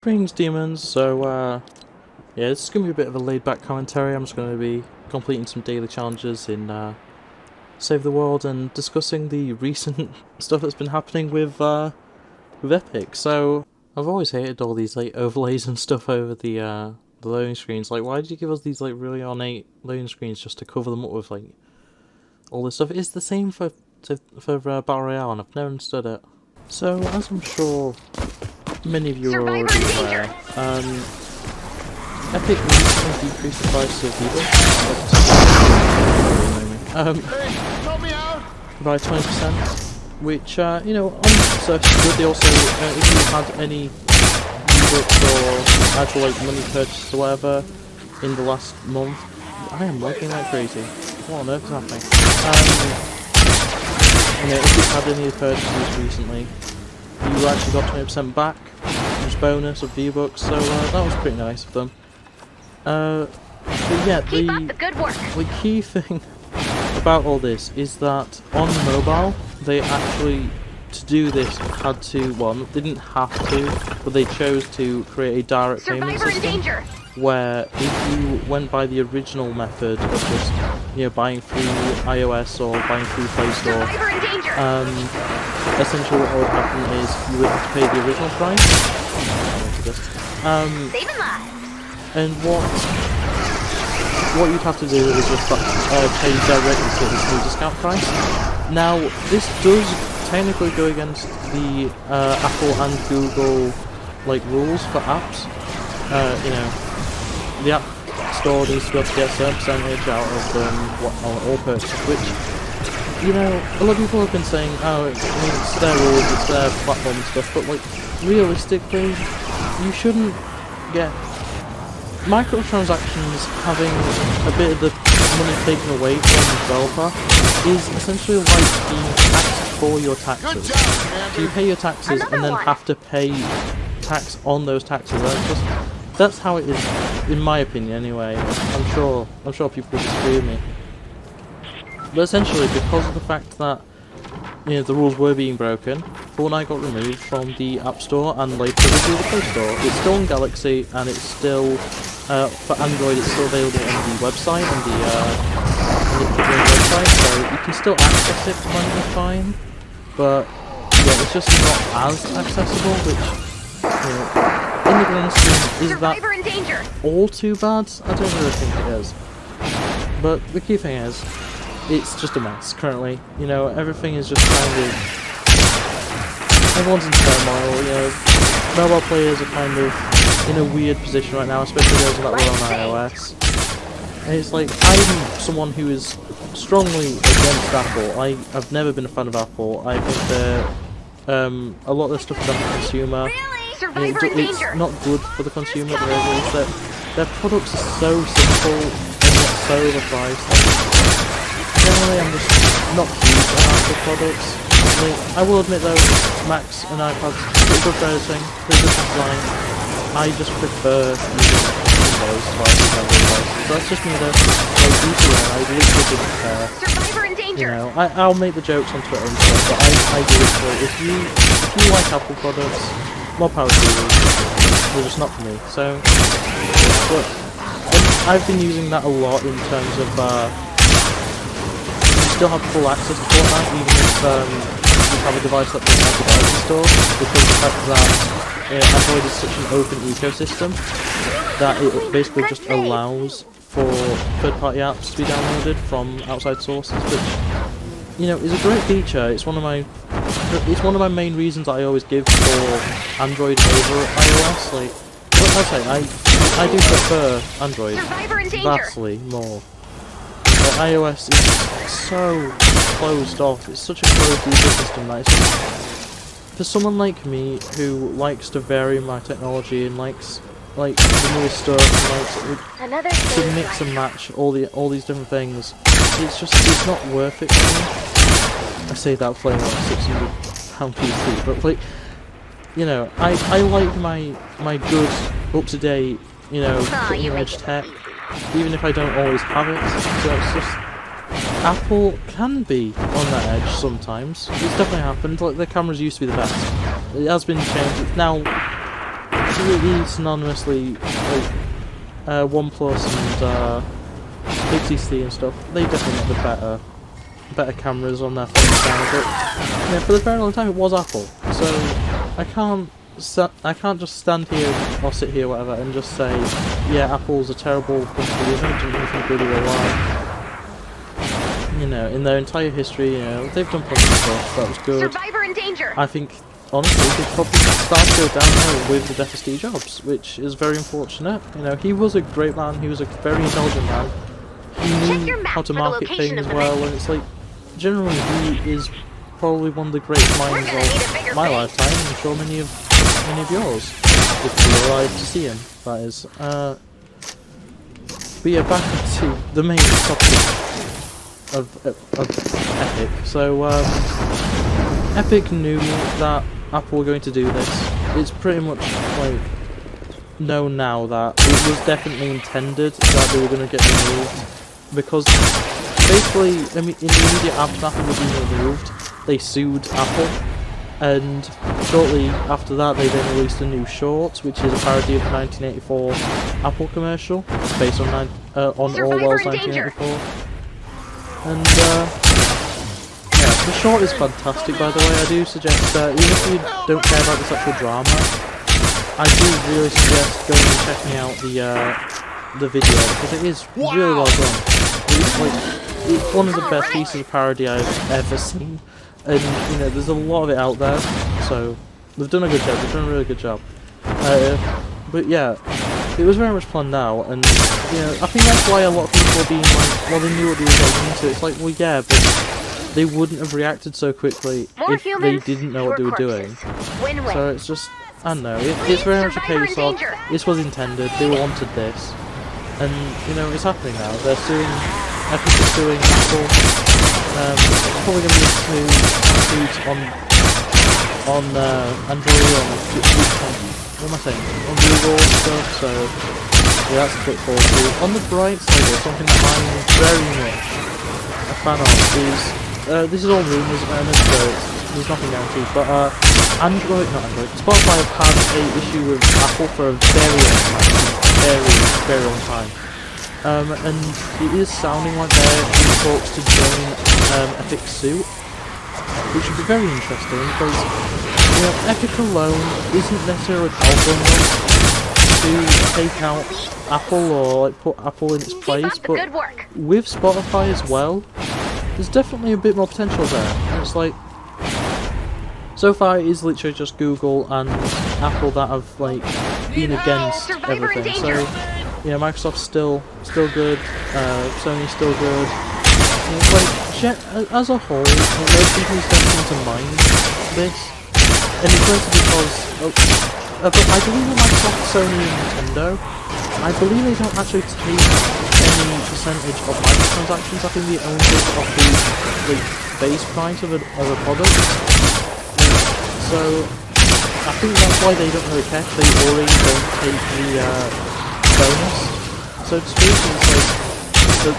Greetings, demons. So, yeah, this is going to be a bit of a laid-back commentary. I'm just going to be completing some daily challenges in Save the World and discussing the recent stuff that's been happening with Epic. So, I've always hated all these like overlays and stuff over the loading screens. Like, why did you give us these like really ornate loading screens just to cover them up with like all this stuff? It's the same for Battle Royale, and I've never understood it. So, as I'm sure many of you are already aware, Epic recently decreased the price of V-Bucks by 20%, which, you know, on the surface is good. They also, if you had any V-Bucks or actual like money purchases or whatever in the last month, I am working like crazy. What on earth is happening? You know, if you've had any purchases recently, you actually got 20% back, just bonus of V-Bucks, so that was pretty nice of them. But yeah, the key thing about all this is that on mobile, they actually, to do this, had to, well, they didn't have to, but they chose to create a direct payment system, where if you went by the original method of just, you know, buying through iOS or buying through Play Store, essentially what would happen is you would have to pay the original price. And what you'd have to do is just pay directly to this new discount price. Now, this does technically go against the Apple and Google like rules for apps. You know, the App Store needs to be able to get a certain percentage out of on all purchases, which, you know, a lot of people have been saying, oh, I mean, it's their rules, it's their platform and stuff, but like, realistically, you shouldn't get microtransactions having a bit of the money taken away from the developer is essentially like being taxed for your taxes. So you pay your taxes and then have to pay tax on those taxes. That's how it is, in my opinion anyway. I'm sure people will disagree with me. But essentially, because of the fact that, you know, the rules were being broken, Fortnite got removed from the App Store and later through the Play Store. It's still on Galaxy and it's still, for Android, it's still available on the website, on the website, so you can still access it plenty fine, but yeah, it's just not as accessible, which, you know, in the grand scheme, is that all too bad? I don't really think it is. But the key thing is, it's just a mess currently. You know, everything is just kind of, everyone's in turmoil. You know, mobile players are kind of in a weird position right now, especially those that were on iOS. And it's like, I'm someone who is strongly against Apple. I've never been a fan of Apple. I think they're, a lot of their stuff is anti-consumer. It's not good for the consumer. Their products are so simple and yet so overpriced. Generally, I'm just not huge on Apple products. I will admit though, Macs and iPads, pretty good browsing, pretty good design. I just prefer using Windows devices over devices. That's just me though. Like, I literally didn't care. You know, I'll make the jokes on Twitter and stuff, but I do it for, if you like Apple products, more power to you. They're just not for me. So, but I've been using that a lot in terms of, still have full access to Fortnite even if you have a device that doesn't have the device store, because the fact that Android is such an open ecosystem that it basically just allows for third-party apps to be downloaded from outside sources, which, you know, is a great feature. It's one of my main reasons I always give for Android over iOS. Like, I'll say I do prefer Android vastly more. But iOS is so closed off, it's such a closed ecosystem that it's, for someone like me who likes to vary my technology and likes like the newest stuff and likes to mix and match all these different things, it's not worth it for me. I say that playing on a £600 PC, but like, you know, I like my good, up-to-date, you know, cutting-edge tech, even if I don't always have it. So it's just, Apple can be on that edge sometimes. It's definitely happened. Like, their cameras used to be the best. It has been changed. It's now really synonymously, like, OnePlus and HTC and stuff, they definitely got the better cameras on their phones now, but yeah, for the very long time it was Apple, so I can't just stand here or sit here, whatever, and just say, yeah, Apple's a terrible company, they don't do anything really well. You know, in their entire history, you know, they've done plenty of stuff that was good. Survivor in danger. I think, honestly, they probably started to go downhill with the death of Steve Jobs, which is very unfortunate. You know, he was a great man, he was a very intelligent man. He knew how to market things well, and it's like, generally he is probably one of the great minds of my lifetime, I'm sure many of yours, if you're alive to see him, that is. But yeah, back to the main topic of Epic. So, Epic knew that Apple were going to do this. It's pretty much, like, known now that it was definitely intended that they were going to get removed, because basically, I mean, in the immediate aftermath of it being removed, they sued Apple, and shortly after that they then released a new short, which is a parody of the 1984 Apple commercial, based on Orwell's 1984. And yeah, the short is fantastic, by the way. I do suggest that, even if you don't care about the sexual drama, I do really suggest going and checking out the video, because it is really well done. It's one of the best pieces of parody I've ever seen, and you know, there's a lot of it out there, so they've done a good job, they've done a really good job. But yeah, it was very much planned out, and you know, I think that's why a lot of people are being like, well, they knew what they were getting into. It's like, well, yeah, but they wouldn't have reacted so quickly if they didn't know what they were doing. So it's just, I don't know, it's very much a case of, this was intended, they wanted this, and you know, it's happening now. They're suing, Epic is suing Apple. It's probably going to be a suit on Android, what am I saying, on Google and stuff, so yeah, that's a quick forward to. On the bright side, something that I'm very much a fan of is, this is all rumours at the moment, so there's nothing guaranteed, but Spotify have had an issue with Apple for a very long time, and it is sounding like they're in talks to join Epic suit, which would be very interesting, because you know, Epic alone isn't necessarily powerful enough to take out Apple or like put Apple in its place, but with Spotify as well, there's definitely a bit more potential there. And it's like, so far it is literally just Google and Apple that have like been against everything. So yeah, Microsoft's still good, Sony's still good. And it's like, as a whole, most companies don't seem to mind this, and it's mostly because I believe with Microsoft, Sony, and Nintendo, I believe they don't actually take any percentage of microtransactions. I think they only take off the base price of a product. So I think that's why they don't really care. They already don't take the bonus, so to speak. So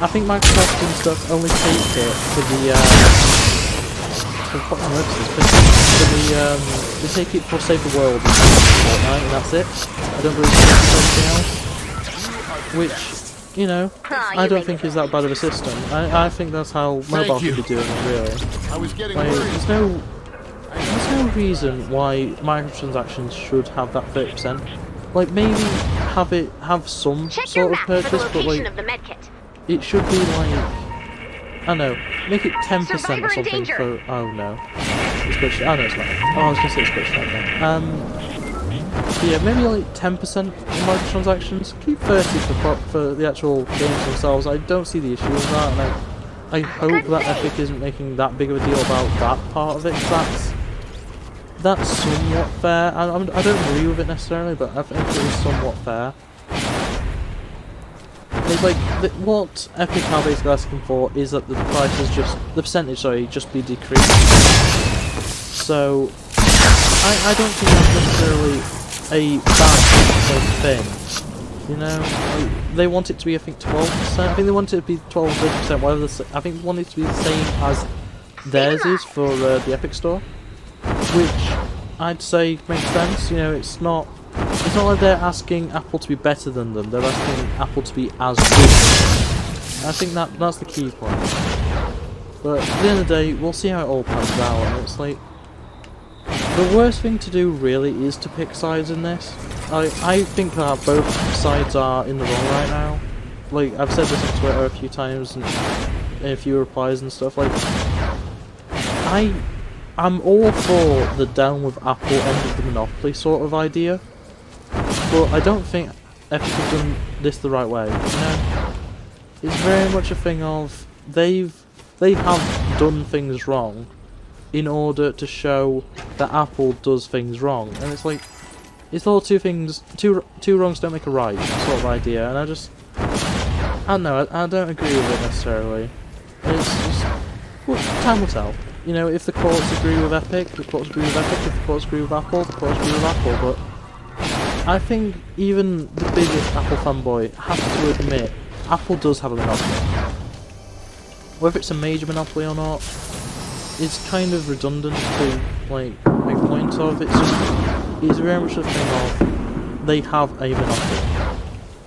I think Microsoft and stuff only take it for the they take it for Save the World and Fortnite, and that's it. I don't really think there's anything else, which, you know, I don't think is that bad of a system. I think that's how mobile should be doing it, really. Like, there's no reason why microtransactions should have that 30%. Like, maybe have some sort of purchase, but like, it should be like, I don't know, make it 10% or something for, oh no, it's glitched, oh no it's not, oh I was gonna say it's glitched out there. Yeah, maybe like 10% microtransactions, keep 30 for the actual games themselves. I don't see the issue with that, and I hope that Epic isn't making that big of a deal about that part of it, because that's somewhat fair. I don't agree with it necessarily, but I think it is somewhat fair. It's like, what Epic are basically asking for is that the price is just, the percentage, sorry, just be decreased. So, I don't think that's necessarily a bad thing, you know? Like, they want it to be, I think, 12%, I think they want it to be 12 or 13%, whatever, I think they want it to be the same as theirs is for the Epic Store, which I'd say makes sense. You know, it's not it's not like they're asking Apple to be better than them, they're asking Apple to be as good. I think that's the key point. But at the end of the day, we'll see how it all pans out, and it's like, the worst thing to do really is to pick sides in this. I think that both sides are in the wrong right now. Like, I've said this on Twitter a few times, and in a few replies and stuff, like, I'm all for the down with Apple, end of the monopoly sort of idea, but I don't think Epic have done this the right way, you know? It's very much a thing of, they have done things wrong in order to show that Apple does things wrong, and it's like, it's all two wrongs don't make a right sort of idea, and I don't know, I don't agree with it necessarily. It's just, well, time will tell. You know, if the courts agree with Epic, the courts agree with Epic. If the courts agree with Apple, the courts agree with Apple. But I think even the biggest Apple fanboy has to admit Apple does have a monopoly. Whether it's a major monopoly or not, it's kind of redundant to like make a point of. It's very much a thing of they have a monopoly,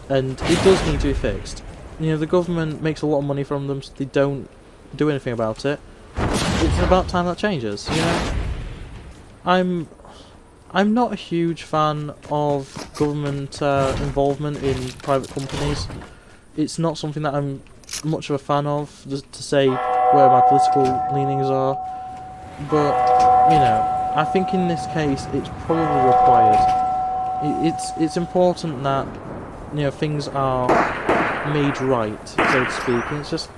and it does need to be fixed. You know, the government makes a lot of money from them, so they don't do anything about it. It's about time that changes, you know? I'm not a huge fan of government involvement in private companies. It's not something that I'm much of a fan of, just to say where my political leanings are. But, you know, I think in this case it's probably required. It's important that, you know, things are made right, so to speak. And it's just,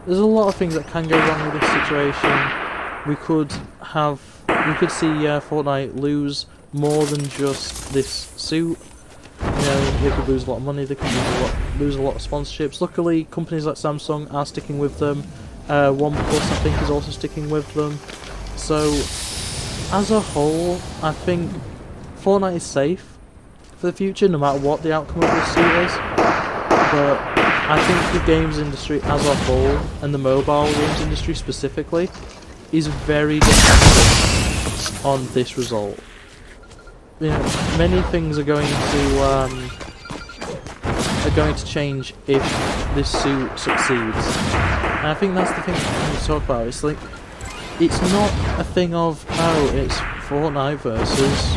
there's a lot of things that can go wrong with this situation. We could see Fortnite lose more than just this suit. You know, they could lose a lot of money, they could lose a lot of sponsorships. Luckily, companies like Samsung are sticking with them. OnePlus, I think, is also sticking with them. So, as a whole, I think Fortnite is safe for the future, no matter what the outcome of this suit is. But I think the games industry as a whole, and the mobile games industry specifically, is very dependent on this result. You know, many things are going to change if this suit succeeds. And I think that's the thing we need to talk about. It's like, it's not a thing of, oh, it's Fortnite versus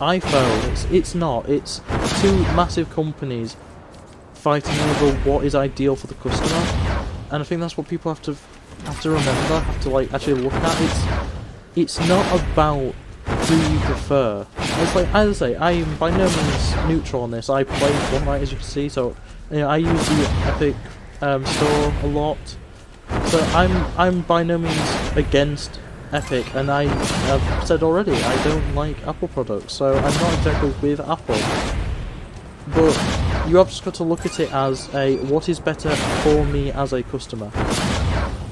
iPhone. It's not. It's two massive companies fighting over what is ideal for the customer, and I think that's what people have to remember, have to like actually look at. It's not about who you prefer. It's like, as I say, I am by no means neutral on this. I play Fortnite, as you can see, so you know, I use the Epic store a lot. So I'm by no means against Epic, and I have said already I don't like Apple products, so I'm not exactly with Apple. But you have just got to look at it as what is better for me as a customer.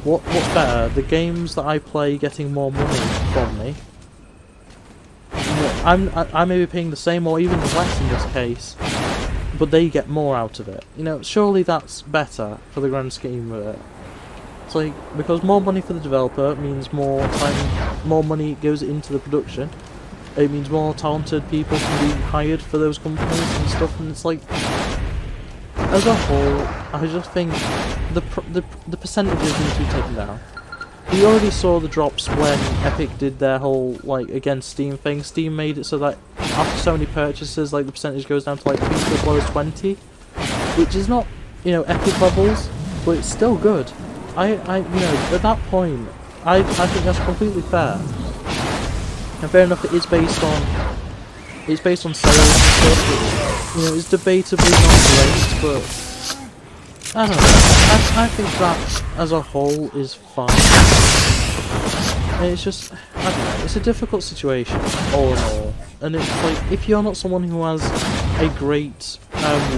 What's better? The games that I play getting more money from me. You know, I may be paying the same or even less in this case, but they get more out of it. You know, surely that's better for the grand scheme of it. It's like, because more money for the developer means more time, more money goes into the production. It means more talented people can be hired for those companies and stuff, and it's like, as a whole, I just think the percentages need to be taken down. We already saw the drops when Epic did their whole, like, against Steam thing. Steam made it so that after so many purchases, like, the percentage goes down to, like, I think as low as 20, which is not, you know, Epic levels, but it's still good. You know, at that point, I think that's completely fair. And fair enough, it's based on sales and stuff, which, you know, is debatably not great, but I don't know. I think that as a whole is fine. And it's just, I don't know, it's a difficult situation all in all. And it's like, if you're not someone who has a great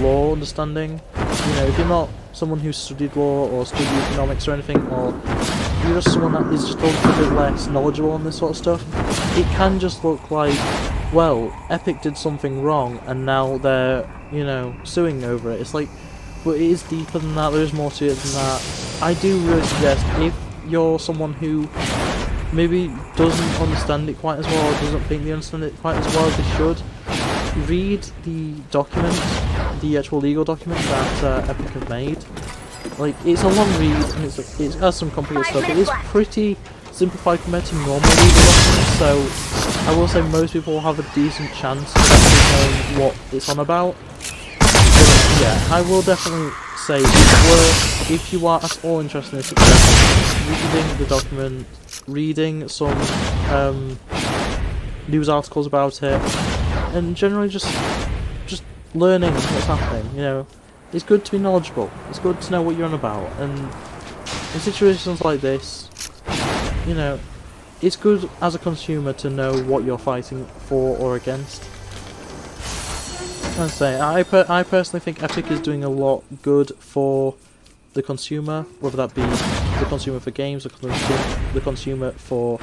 law understanding, you know, if you're not someone who's studied law or studied economics or anything, or you're just someone that is just a little bit less knowledgeable on this sort of stuff, it can just look like, well, Epic did something wrong and now they're, you know, suing over it. It's like, but it is deeper than that, there is more to it than that. I do really suggest, if you're someone who maybe doesn't understand it quite as well, or doesn't think they understand it quite as well as they should, read the document, the actual legal document that Epic have made. Like, it's a long read and it has some complicated stuff. It is pretty simplified compared to normal legal documents, so I will say most people will have a decent chance of actually knowing what it's on about. But yeah, I will definitely say it's worth, if you are at all interested in this, reading the document, reading some news articles about it, and generally just learning what's happening. You know, it's good to be knowledgeable. It's good to know what you're on about, and in situations like this, you know, it's good as a consumer to know what you're fighting for or against. I'd say I personally think Epic is doing a lot good for the consumer, whether that be the consumer for games, or the consumer for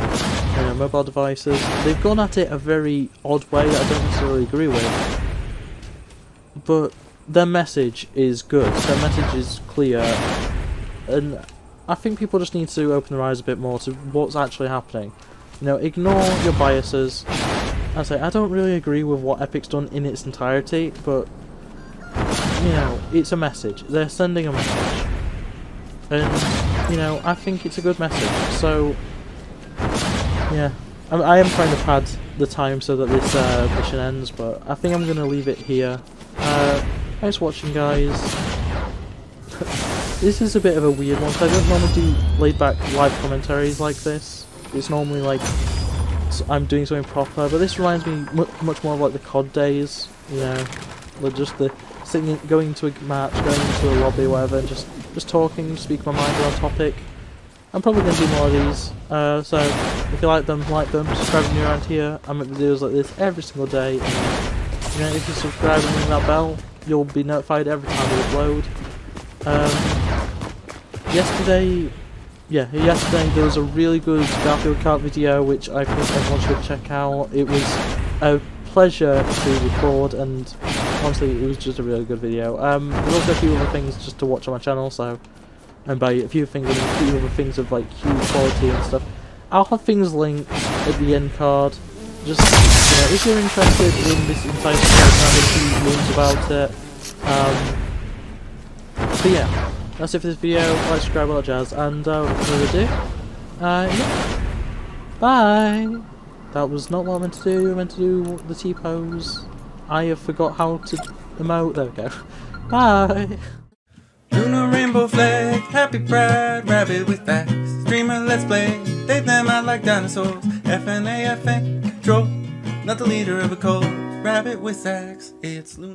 mobile devices. They've gone at it a very odd way that I don't necessarily agree with, but their message is good. Their message is clear, and I think people just need to open their eyes a bit more to what's actually happening. You know, ignore your biases. I don't really agree with what Epic's done in its entirety, but you know, it's a message. They're sending a message, and you know, I think it's a good message. So yeah, I am trying to pad the time so that this mission ends, but I think I'm gonna leave it here. Thanks for watching, guys. This is a bit of a weird one, because I don't normally do laid-back live commentaries like this. It's normally like I'm doing something proper, but this reminds me much more of like the COD days, you know, like just the sitting, going into a match, going into a lobby, whatever, and just talking, speak my mind on a topic. I'm probably going to do more of these, so if you like them, subscribe if you're around here. I make videos like this every single day, and you know, if you subscribe and ring that bell, you'll be notified every time we upload. Yesterday there was a really good Garfield Kart video which I think everyone should check out. It was a pleasure to record, and honestly it was just a really good video. There's also a few other things just to watch on my channel, so, and by a few things I mean a few other things of like huge quality and stuff. I'll have things linked at the end card. Just, you know, if you're interested in this entire story, there's news about it. But yeah, that's it for this video. Like, subscribe, all that jazz, and without further ado, yeah, bye! That was not what I meant to do. I meant to do the T-pose. I have forgot how to emote. There we go. Bye! Lunar rainbow flag, happy pride, rabbit with facts. Streamer let's play, they them out like dinosaurs. FNA, FN, control, not the leader of a cult. Rabbit with sax, it's Luna.